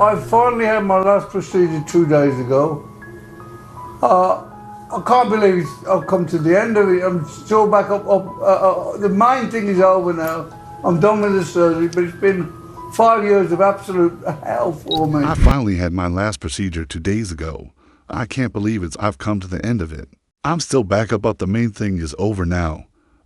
I finally had my last procedure 2 days ago. I can't believe I've come to the end of it. I'm still back up. The main thing is over now. I'm done with the surgery, but it's been 5 years of absolute hell for me. I finally had my last procedure 2 days ago. I can't believe I've come to the end of it. I'm still back up, but the main thing is over now.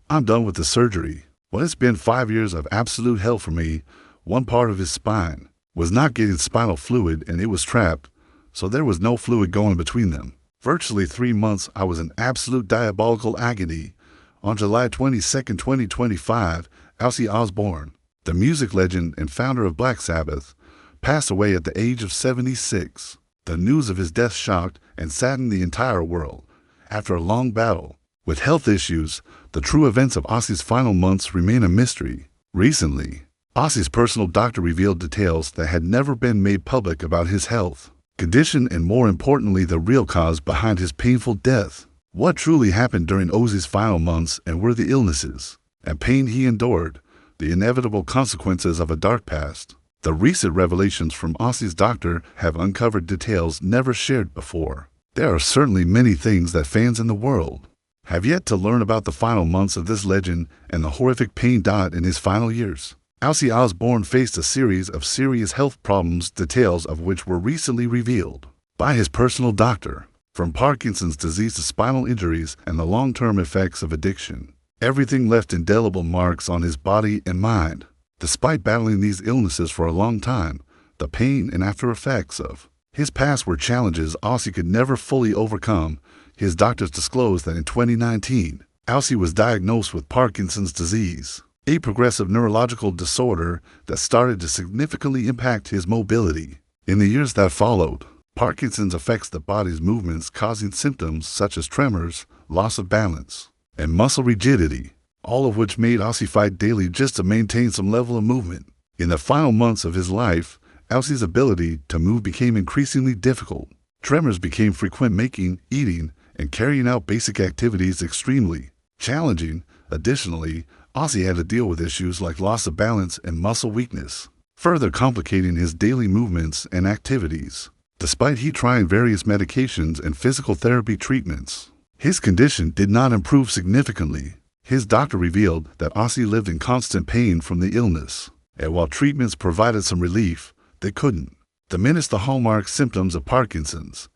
I'm done with the surgery. Well, it's been 5 years of absolute hell for me. One part of his spine was not getting spinal fluid and it was trapped, so there was no fluid going between them. Virtually 3 months I was in absolute diabolical agony. On July 22nd, 2025, Ozzy Osbourne, the music legend and founder of Black Sabbath, passed away at the age of 76. The news of his death shocked and saddened the entire world. After a long battle with health issues, the true events of Ozzy's final months remain a mystery. Recently, Ozzy's personal doctor revealed details that had never been made public about his health condition and, more importantly, the real cause behind his painful death. What truly happened during Ozzy's final months, and were the illnesses and pain he endured the inevitable consequences of a dark past? The recent revelations from Ozzy's doctor have uncovered details never shared before. There are certainly many things that fans in the world have yet to learn about the final months of this legend and the horrific pain dot in his final years. Ozzy Osbourne faced a series of serious health problems, details of which were recently revealed by his personal doctor. From Parkinson's disease to spinal injuries and the long-term effects of addiction, everything left indelible marks on his body and mind. Despite battling these illnesses for a long time, the pain and after effects of his past were challenges Ozzy could never fully overcome. His doctors disclosed that in 2019, Ozzy was diagnosed with Parkinson's disease, a progressive neurological disorder that started to significantly impact his mobility. In the years that followed, Parkinson's affects the body's movements, causing symptoms such as tremors, loss of balance, and muscle rigidity, all of which made Ozzy fight daily just to maintain some level of movement. In the final months of his life, Ozzy's ability to move became increasingly difficult. Tremors became frequent, making eating and carrying out basic activities extremely challenging. Additionally, Ozzy had to deal with issues like loss of balance and muscle weakness, further complicating his daily movements and activities. Despite he trying various medications and physical therapy treatments, his condition did not improve significantly. His doctor revealed that Ozzy lived in constant pain from the illness, and while treatments provided some relief, they couldn't diminish the hallmark symptoms of Parkinson's.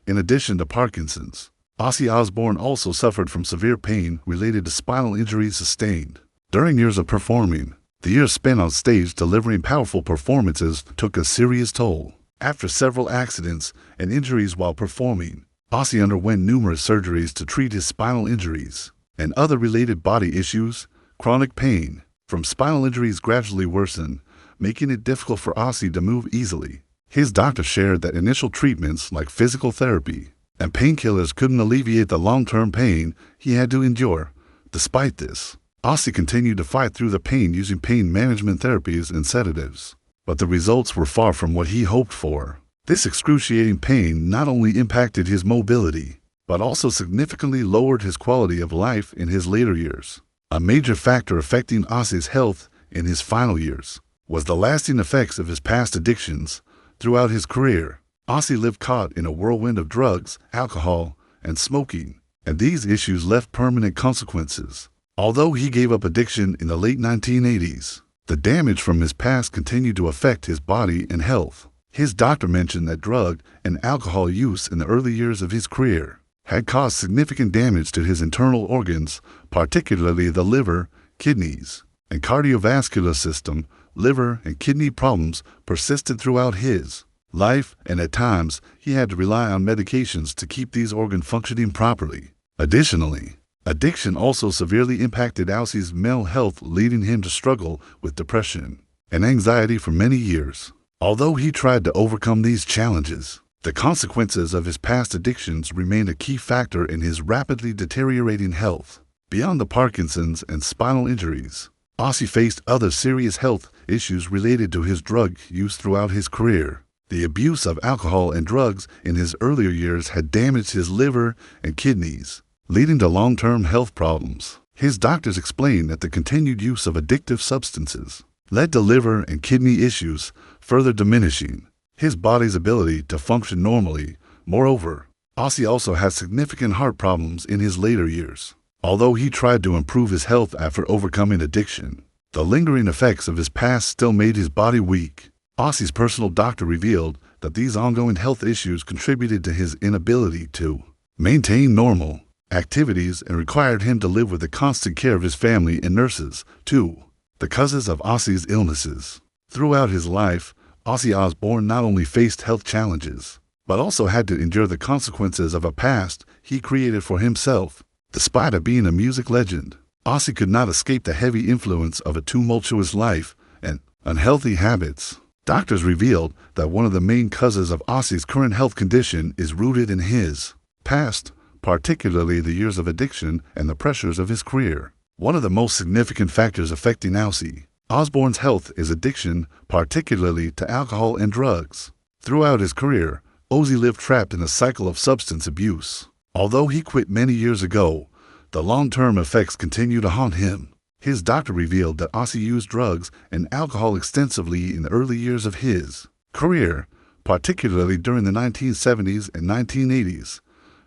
In addition to Parkinson's, Ozzy Osbourne also suffered from severe pain related to spinal injuries sustained during years of performing. The years spent on stage delivering powerful performances took a serious toll. After several accidents and injuries while performing, Ozzy underwent numerous surgeries to treat his spinal injuries and other related body issues. Chronic pain from spinal injuries gradually worsened, making it difficult for Ozzy to move easily. His doctor shared that initial treatments like physical therapy and painkillers couldn't alleviate the long-term pain he had to endure. Despite this, Ozzy continued to fight through the pain using pain management therapies and sedatives, but the results were far from what he hoped for. This excruciating pain not only impacted his mobility, but also significantly lowered his quality of life in his later years. A major factor affecting Ozzy's health in his final years was the lasting effects of his past addictions. Throughout his career, Ozzy lived caught in a whirlwind of drugs, alcohol, and smoking, and these issues left permanent consequences. Although he gave up addiction in the late 1980s, the damage from his past continued to affect his body and health. His doctor mentioned that drug and alcohol use in the early years of his career had caused significant damage to his internal organs, particularly the liver, kidneys, and cardiovascular system. Liver and kidney problems persisted throughout his life, and at times he had to rely on medications to keep these organs functioning properly. Additionally, addiction also severely impacted Ozzy's mental health, leading him to struggle with depression and anxiety for many years. Although he tried to overcome these challenges, the consequences of his past addictions remained a key factor in his rapidly deteriorating health. Beyond the Parkinson's and spinal injuries, Ozzy faced other serious health issues related to his drug use throughout his career. The abuse of alcohol and drugs in his earlier years had damaged his liver and kidneys, leading to long-term health problems. His doctors explained that the continued use of addictive substances led to liver and kidney issues, further diminishing his body's ability to function normally. Moreover, Ozzy also had significant heart problems in his later years. Although he tried to improve his health after overcoming addiction, the lingering effects of his past still made his body weak. Ozzy's personal doctor revealed that these ongoing health issues contributed to his inability to maintain normal activities and required him to live with the constant care of his family and nurses. 2. The causes of Ozzy's illnesses. Throughout his life, Ozzy Osbourne not only faced health challenges, but also had to endure the consequences of a past he created for himself. Despite being a music legend, Ozzy could not escape the heavy influence of a tumultuous life and unhealthy habits. Doctors revealed that one of the main causes of Ozzy's current health condition is rooted in his past, particularly the years of addiction and the pressures of his career. One of the most significant factors affecting Ozzy Osbourne's health is addiction, particularly to alcohol and drugs. Throughout his career, Ozzy lived trapped in a cycle of substance abuse. Although he quit many years ago, the long-term effects continue to haunt him. His doctor revealed that Ozzy used drugs and alcohol extensively in the early years of his career, particularly during the 1970s and 1980s.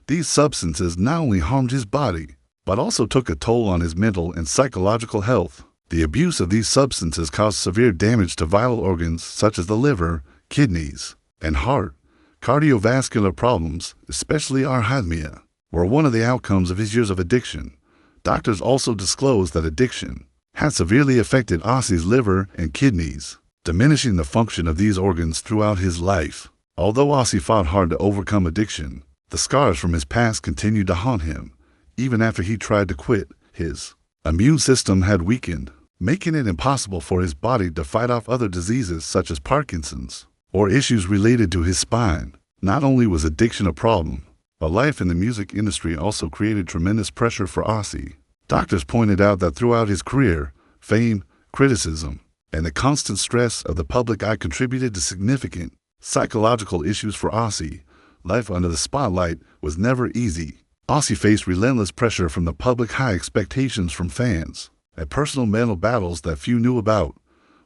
These substances not only harmed his body, but also took a toll on his mental and psychological health. The abuse of these substances caused severe damage to vital organs such as the liver, kidneys, and heart. Cardiovascular problems, especially arrhythmia, were one of the outcomes of his years of addiction. Doctors also disclosed that addiction had severely affected Ozzy's liver and kidneys, diminishing the function of these organs throughout his life. Although Ozzy fought hard to overcome addiction, the scars from his past continued to haunt him. Even after he tried to quit, his immune system had weakened, making it impossible for his body to fight off other diseases such as Parkinson's or issues related to his spine. Not only was addiction a problem, but life in the music industry also created tremendous pressure for Ozzy. Doctors pointed out that throughout his career, fame, criticism, and the constant stress of the public eye contributed to significant psychological issues for Ozzy. Life under the spotlight was never easy. Ozzy faced relentless pressure from the public, high expectations from fans, and personal mental battles that few knew about.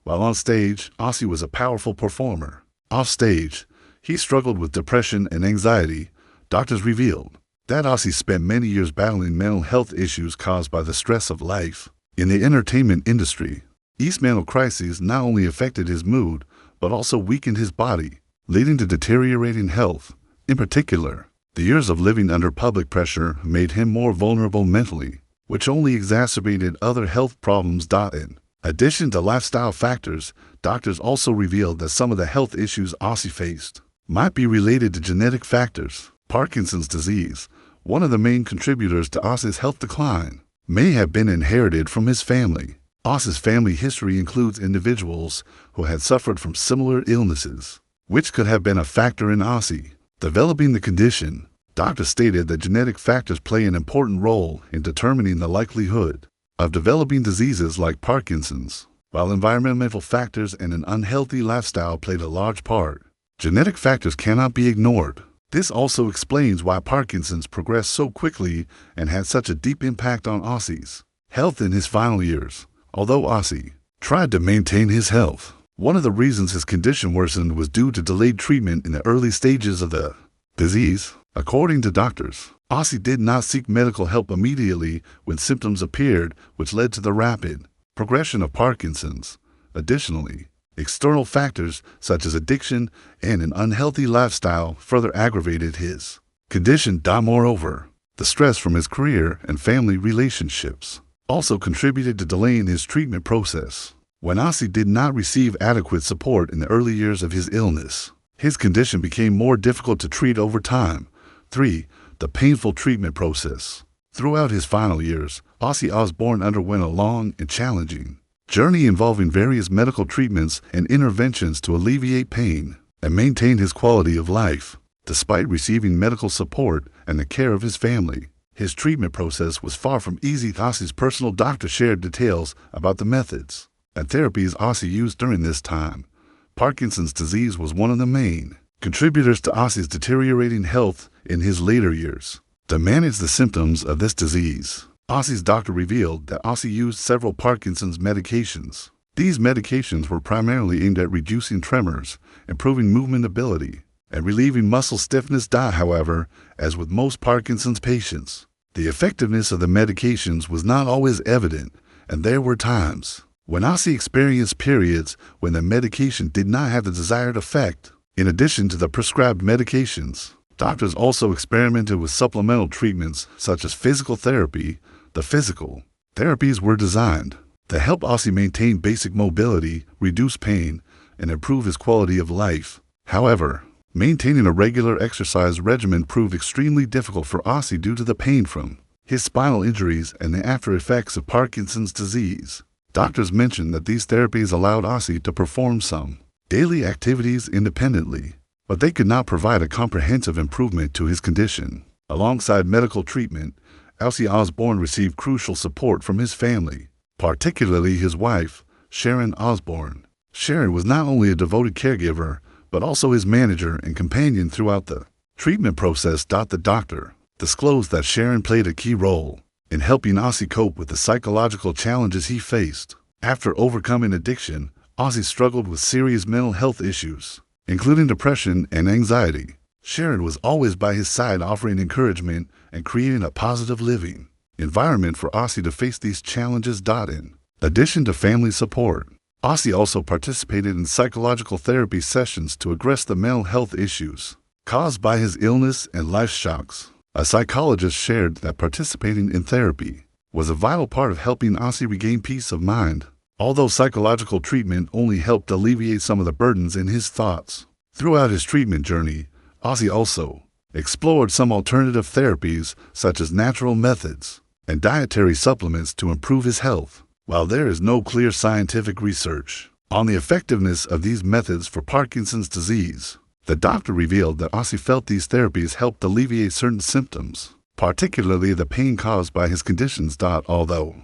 While on stage, Ozzy was a powerful performer. Off stage, he struggled with depression and anxiety. Doctors revealed that Ozzy spent many years battling mental health issues caused by the stress of life. In the entertainment industry, these mental crises not only affected his mood, but also weakened his body, leading to deteriorating health. In particular, the years of living under public pressure made him more vulnerable mentally, which only exacerbated other health problems. In addition to lifestyle factors, doctors also revealed that some of the health issues Ozzy faced might be related to genetic factors. Parkinson's disease, one of the main contributors to Ozzy's health decline, may have been inherited from his family. Ozzy's family history includes individuals who had suffered from similar illnesses, which could have been a factor in Ozzy developing the condition. Doctors stated that genetic factors play an important role in determining the likelihood of developing diseases like Parkinson's, while environmental factors and an unhealthy lifestyle played a large part. Genetic factors cannot be ignored. This also explains why Parkinson's progressed so quickly and had such a deep impact on Ozzy's health in his final years. Although Ozzy tried to maintain his health, one of the reasons his condition worsened was due to delayed treatment in the early stages of the disease. According to doctors, Ozzy did not seek medical help immediately when symptoms appeared, which led to the rapid progression of Parkinson's. Additionally, external factors such as addiction and an unhealthy lifestyle further aggravated his condition. Moreover, the stress from his career and family relationships also contributed to delaying his treatment process. When Ozzy did not receive adequate support in the early years of his illness, his condition became more difficult to treat over time. 3. The painful treatment process. Throughout his final years, Ozzy Osbourne underwent a long and challenging journey involving various medical treatments and interventions to alleviate pain and maintain his quality of life. Despite receiving medical support and the care of his family, his treatment process was far from easy. Ozzy's personal doctor shared details about the methods and therapies Ozzy used during this time. Parkinson's disease was one of the main contributors to Ozzy's deteriorating health in his later years. To manage the symptoms of this disease, Ozzy's doctor revealed that Ozzy used several Parkinson's medications. These medications were primarily aimed at reducing tremors, improving movement ability, and relieving muscle stiffness. However, as with most Parkinson's patients, the effectiveness of the medications was not always evident, and there were times when Ozzy experienced periods when the medication did not have the desired effect. In addition to the prescribed medications, doctors also experimented with supplemental treatments such as physical therapy. The physical therapies were designed to help Ozzy maintain basic mobility, reduce pain, and improve his quality of life. However, maintaining a regular exercise regimen proved extremely difficult for Ozzy due to the pain from his spinal injuries and the after effects of Parkinson's disease. Doctors mentioned that these therapies allowed Ozzy to perform some daily activities independently, but they could not provide a comprehensive improvement to his condition. Alongside medical treatment, Ozzy Osbourne received crucial support from his family, particularly his wife, Sharon Osbourne. Sharon was not only a devoted caregiver, but also his manager and companion throughout the treatment process. The doctor disclosed that Sharon played a key role in helping Ozzy cope with the psychological challenges he faced. After overcoming addiction, Ozzy struggled with serious mental health issues, including depression and anxiety. Sharon was always by his side, offering encouragement and creating a positive living environment for Ozzy to face these challenges. In addition to family support, Ozzy also participated in psychological therapy sessions to address the mental health issues caused by his illness and life shocks. A psychologist shared that participating in therapy was a vital part of helping Ozzy regain peace of mind, although psychological treatment only helped alleviate some of the burdens in his thoughts. Throughout his treatment journey, Ozzy also explored some alternative therapies such as natural methods and dietary supplements to improve his health. While there is no clear scientific research on the effectiveness of these methods for Parkinson's disease, the doctor revealed that Ozzy felt these therapies helped alleviate certain symptoms, particularly the pain caused by his conditions. Although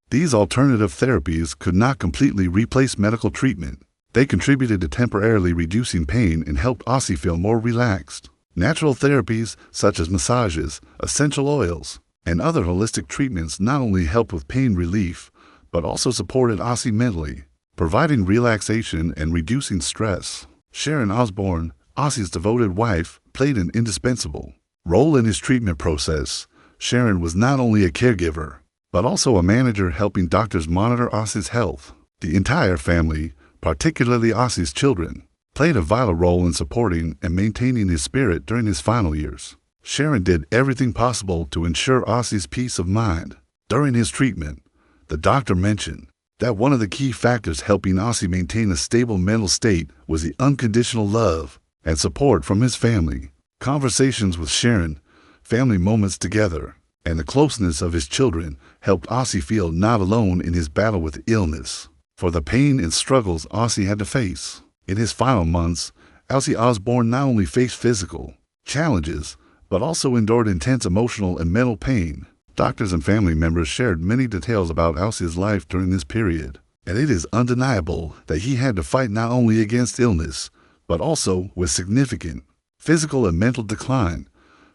these alternative therapies could not completely replace medical treatment, they contributed to temporarily reducing pain and helped Ozzy feel more relaxed. Natural therapies such as massages, essential oils, and other holistic treatments not only helped with pain relief, but also supported Ozzy mentally, providing relaxation and reducing stress. Sharon Osbourne, Ozzy's devoted wife, played an indispensable role in his treatment process. Sharon was not only a caregiver, but also a manager, helping doctors monitor Ozzy's health. The entire family, particularly Ozzy's children, played a vital role in supporting and maintaining his spirit during his final years. Sharon did everything possible to ensure Ozzy's peace of mind. During his treatment, the doctor mentioned that one of the key factors helping Ozzy maintain a stable mental state was the unconditional love and support from his family. Conversations with Sharon, family moments together, and the closeness of his children helped Ozzy feel not alone in his battle with illness. For the pain and struggles Ozzy had to face in his final months, Ozzy Osbourne not only faced physical challenges, but also endured intense emotional and mental pain. Doctors and family members shared many details about Ozzy's life during this period, and it is undeniable that he had to fight not only against illness, but also with significant physical and mental decline.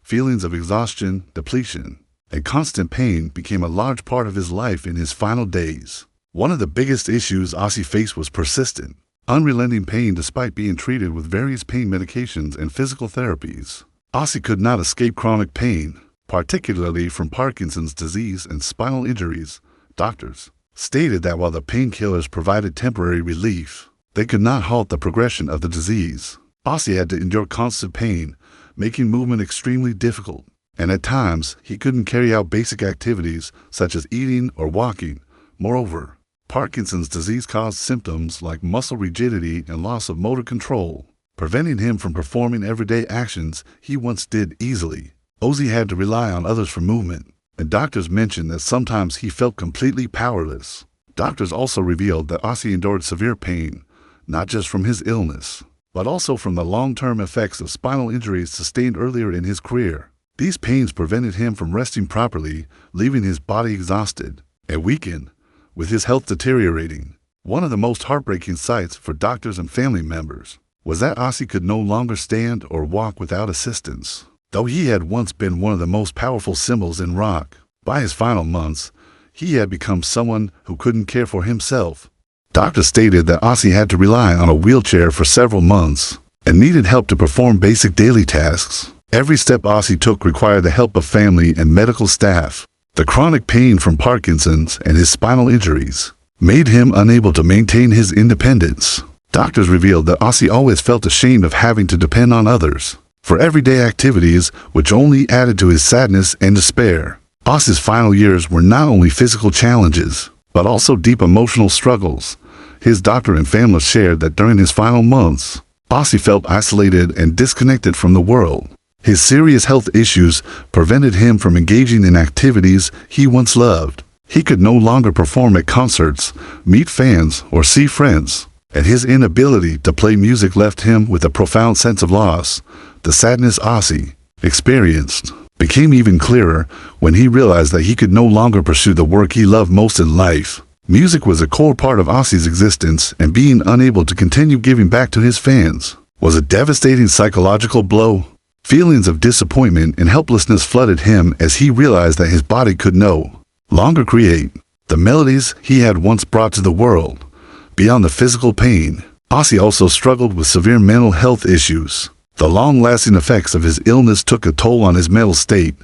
Feelings of exhaustion, depletion, and constant pain became a large part of his life in his final days. One of the biggest issues Ozzy faced was persistent, unrelenting pain despite being treated with various pain medications and physical therapies. Ozzy could not escape chronic pain, particularly from Parkinson's disease and spinal injuries. Doctors stated that while the painkillers provided temporary relief, they could not halt the progression of the disease. Ozzy had to endure constant pain, making movement extremely difficult, and at times he couldn't carry out basic activities such as eating or walking. Moreover, Parkinson's disease caused symptoms like muscle rigidity and loss of motor control, preventing him from performing everyday actions he once did easily. Ozzy had to rely on others for movement, and doctors mentioned that sometimes he felt completely powerless. Doctors also revealed that Ozzy endured severe pain, not just from his illness, but also from the long-term effects of spinal injuries sustained earlier in his career. These pains prevented him from resting properly, leaving his body exhausted and weakened, with his health deteriorating. One of the most heartbreaking sights for doctors and family members was that Ozzy could no longer stand or walk without assistance. Though he had once been one of the most powerful symbols in rock, by his final months, he had become someone who couldn't care for himself. Doctors stated that Ozzy had to rely on a wheelchair for several months and needed help to perform basic daily tasks. Every step Ozzy took required the help of family and medical staff. The chronic pain from Parkinson's and his spinal injuries made him unable to maintain his independence. Doctors revealed that Ozzy always felt ashamed of having to depend on others for everyday activities, which only added to his sadness and despair. Ozzy's final years were not only physical challenges, but also deep emotional struggles. His doctor and family shared that during his final months, Ozzy felt isolated and disconnected from the world. His serious health issues prevented him from engaging in activities he once loved. He could no longer perform at concerts, meet fans, or see friends, and his inability to play music left him with a profound sense of loss. The sadness Ozzy experienced became even clearer when he realized that he could no longer pursue the work he loved most in life. Music was a core part of Ozzy's existence, and being unable to continue giving back to his fans was a devastating psychological blow. Feelings of disappointment and helplessness flooded him as he realized that his body could no longer create the melodies he had once brought to the world. Beyond the physical pain, Ozzy also struggled with severe mental health issues. The long-lasting effects of his illness took a toll on his mental state.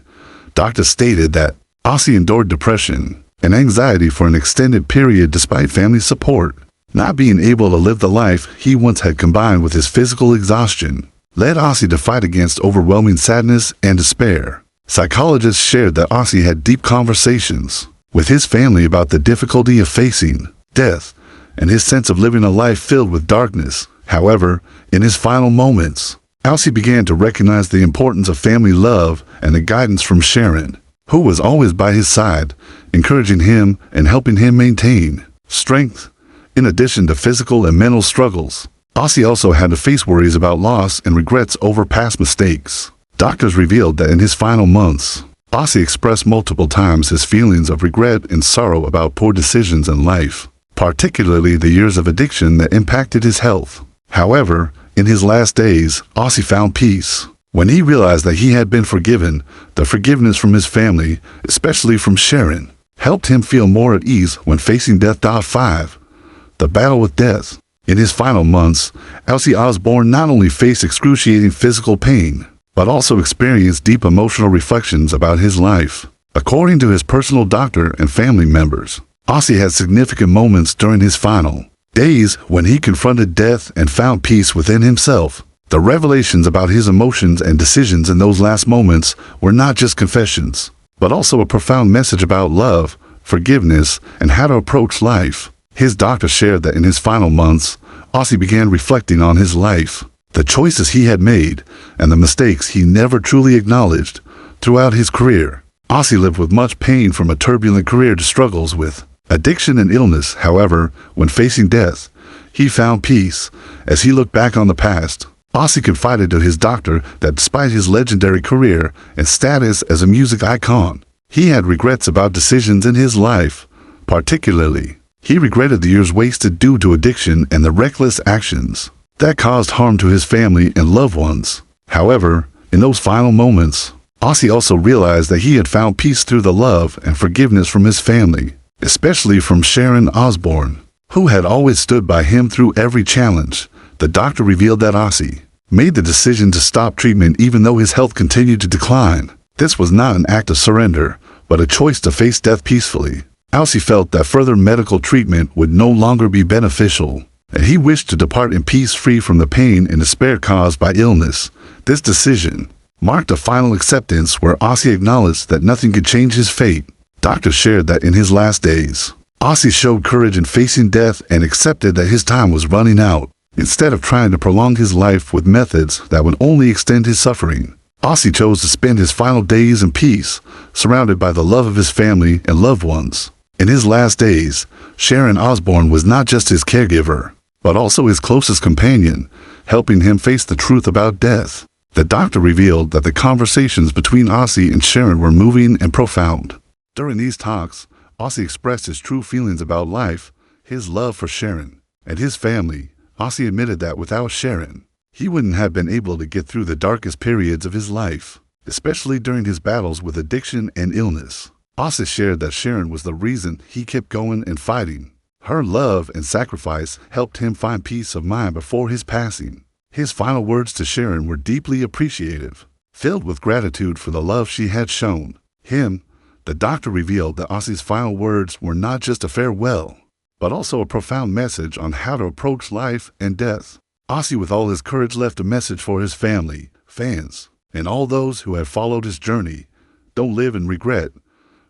Doctors stated that Ozzy endured depression and anxiety for an extended period despite family support. Not being able to live the life he once had, combined with his physical exhaustion, led Ozzy to fight against overwhelming sadness and despair. Psychologists shared that Ozzy had deep conversations with his family about the difficulty of facing death and his sense of living a life filled with darkness. However, in his final moments, Ozzy began to recognize the importance of family love and the guidance from Sharon, who was always by his side, encouraging him and helping him maintain strength. In addition to physical and mental struggles, Ozzy also had to face worries about loss and regrets over past mistakes. Doctors revealed that in his final months, Ozzy expressed multiple times his feelings of regret and sorrow about poor decisions in life, particularly the years of addiction that impacted his health. However, in his last days, Ozzy found peace. When he realized that he had been forgiven, the forgiveness from his family, especially from Sharon, helped him feel more at ease when facing death. 5. The battle with death. In his final months, Ozzy Osbourne not only faced excruciating physical pain, but also experienced deep emotional reflections about his life. According to his personal doctor and family members, Ozzy had significant moments during his final days when he confronted death and found peace within himself. The revelations about his emotions and decisions in those last moments were not just confessions, but also a profound message about love, forgiveness, and how to approach life. His doctor shared that in his final months, Ozzy began reflecting on his life, the choices he had made, and the mistakes he never truly acknowledged. Throughout his career, Ozzy lived with much pain from a turbulent career to struggles with addiction and illness. However, when facing death, he found peace. As he looked back on the past, Ozzy confided to his doctor that despite his legendary career and status as a music icon, he had regrets about decisions in his life. Particularly, he regretted the years wasted due to addiction and the reckless actions that caused harm to his family and loved ones. However, in those final moments, Ozzy also realized that he had found peace through the love and forgiveness from his family, especially from Sharon Osbourne, who had always stood by him through every challenge. The doctor revealed that Ozzy made the decision to stop treatment even though his health continued to decline. This was not an act of surrender, but a choice to face death peacefully. Ozzy felt that further medical treatment would no longer be beneficial, and he wished to depart in peace, free from the pain and despair caused by illness. This decision marked a final acceptance where Ozzy acknowledged that nothing could change his fate. Doctors shared that in his last days, Ozzy showed courage in facing death and accepted that his time was running out. Instead of trying to prolong his life with methods that would only extend his suffering, Ozzy chose to spend his final days in peace, surrounded by the love of his family and loved ones. In his last days, Sharon Osbourne was not just his caregiver, but also his closest companion, helping him face the truth about death. The doctor revealed that the conversations between Ozzy and Sharon were moving and profound. During these talks, Ozzy expressed his true feelings about life, his love for Sharon, and his family. Ozzy admitted that without Sharon, he wouldn't have been able to get through the darkest periods of his life, especially during his battles with addiction and illness. Ozzy shared that Sharon was the reason he kept going and fighting. Her love and sacrifice helped him find peace of mind before his passing. His final words to Sharon were deeply appreciative, filled with gratitude for the love she had shown him. The doctor revealed that Ozzy's final words were not just a farewell, but also a profound message on how to approach life and death. Ozzy, with all his courage, left a message for his family, fans, and all those who have followed his journey. Don't live in regret.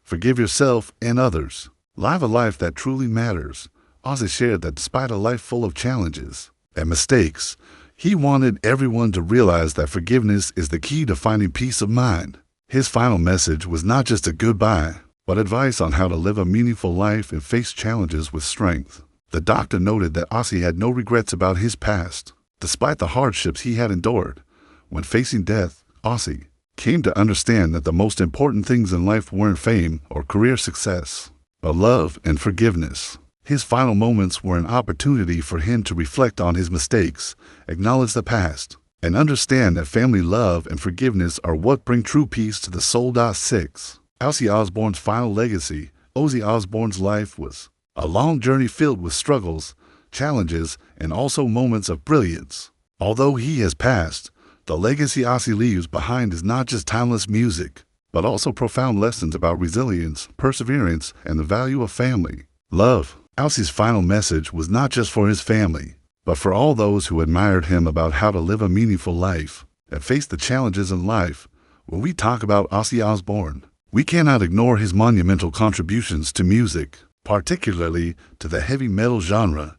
Forgive yourself and others. Live a life that truly matters. Ozzy shared that despite a life full of challenges and mistakes, he wanted everyone to realize that forgiveness is the key to finding peace of mind. His final message was not just a goodbye, but advice on how to live a meaningful life and face challenges with strength. The doctor noted that Ozzy had no regrets about his past, despite the hardships he had endured. When facing death, Ozzy came to understand that the most important things in life weren't fame or career success, but love and forgiveness. His final moments were an opportunity for him to reflect on his mistakes, acknowledge the past, and understand that family love and forgiveness are what bring true peace to the soul. 6. Ozzy Osbourne's final legacy. Ozzy Osbourne's life was a long journey filled with struggles, challenges, and also moments of brilliance. Although he has passed, the legacy Ozzy leaves behind is not just timeless music, but also profound lessons about resilience, perseverance, and the value of family love. Ozzy's final message was not just for his family, but for all those who admired him about how to live a meaningful life and face the challenges in life. When we talk about Ozzy Osbourne, we cannot ignore his monumental contributions to music, particularly to the heavy metal genre.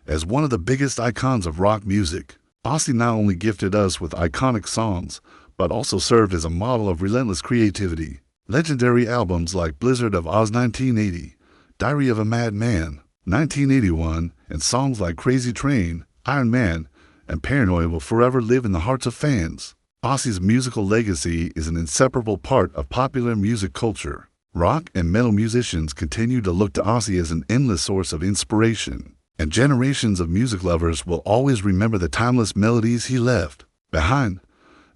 As one of the biggest icons of rock music, Ozzy not only gifted us with iconic songs, but also served as a model of relentless creativity. Legendary albums like Blizzard of Oz 1980, Diary of a Madman 1981, and songs like Crazy Train, Iron Man, and Paranoid will forever live in the hearts of fans. Ozzy's musical legacy is an inseparable part of popular music culture. Rock and metal musicians continue to look to Ozzy as an endless source of inspiration, and generations of music lovers will always remember the timeless melodies he left behind.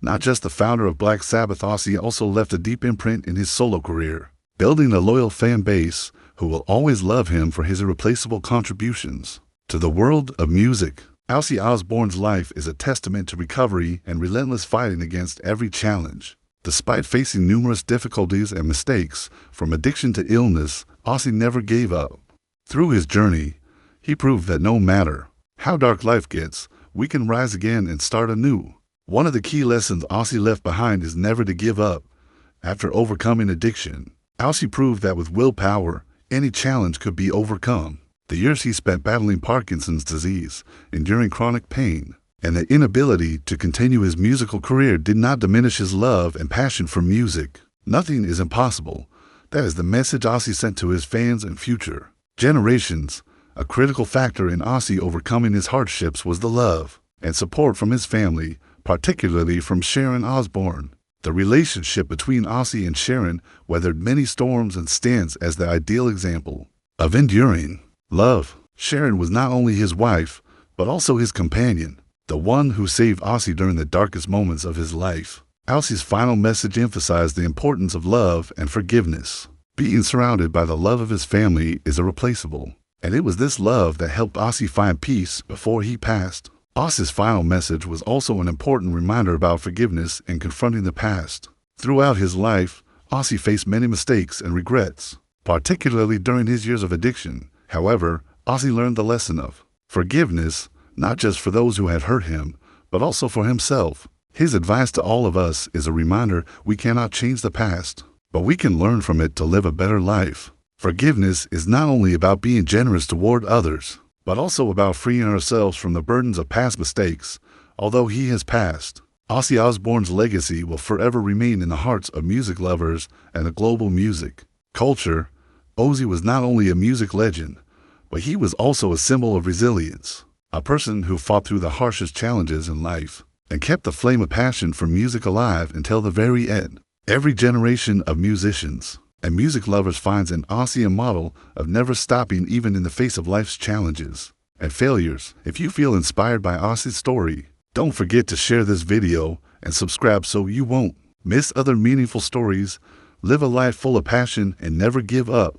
Not just the founder of Black Sabbath, Ozzy also left a deep imprint in his solo career, building a loyal fan base who will always love him for his irreplaceable contributions to the world of music. Ozzy Osbourne's life is a testament to recovery and relentless fighting against every challenge. Despite facing numerous difficulties and mistakes, from addiction to illness, Ozzy never gave up. Through his journey, he proved that no matter how dark life gets, we can rise again and start anew. One of the key lessons Ozzy left behind is never to give up. After overcoming addiction, Ozzy proved that with willpower, any challenge could be overcome. The years he spent battling Parkinson's disease, enduring chronic pain, and the inability to continue his musical career did not diminish his love and passion for music. Nothing is impossible. That is the message Ozzy sent to his fans and future generations. A critical factor in Ozzy overcoming his hardships was the love and support from his family, particularly from Sharon Osbourne. The relationship between Ozzy and Sharon weathered many storms and stands as the ideal example of enduring love. Sharon was not only his wife, but also his companion, the one who saved Ozzy during the darkest moments of his life. Ozzy's final message emphasized the importance of love and forgiveness. Being surrounded by the love of his family is irreplaceable, and it was this love that helped Ozzy find peace before he passed. Ozzy's final message was also an important reminder about forgiveness and confronting the past. Throughout his life, Ozzy faced many mistakes and regrets, particularly during his years of addiction. However, Ozzy learned the lesson of forgiveness, not just for those who had hurt him, but also for himself. His advice to all of us is a reminder we cannot change the past, but we can learn from it to live a better life. Forgiveness is not only about being generous toward others, but also about freeing ourselves from the burdens of past mistakes. Although he has passed, Ozzy Osbourne's legacy will forever remain in the hearts of music lovers and the global music culture. Ozzy was not only a music legend, but he was also a symbol of resilience, a person who fought through the harshest challenges in life and kept the flame of passion for music alive until the very end. Every generation of musicians and music lovers finds in Ozzy a model of never stopping even in the face of life's challenges and failures. If you feel inspired by Ozzy's story, don't forget to share this video and subscribe so you won't miss other meaningful stories. Live a life full of passion and never give up.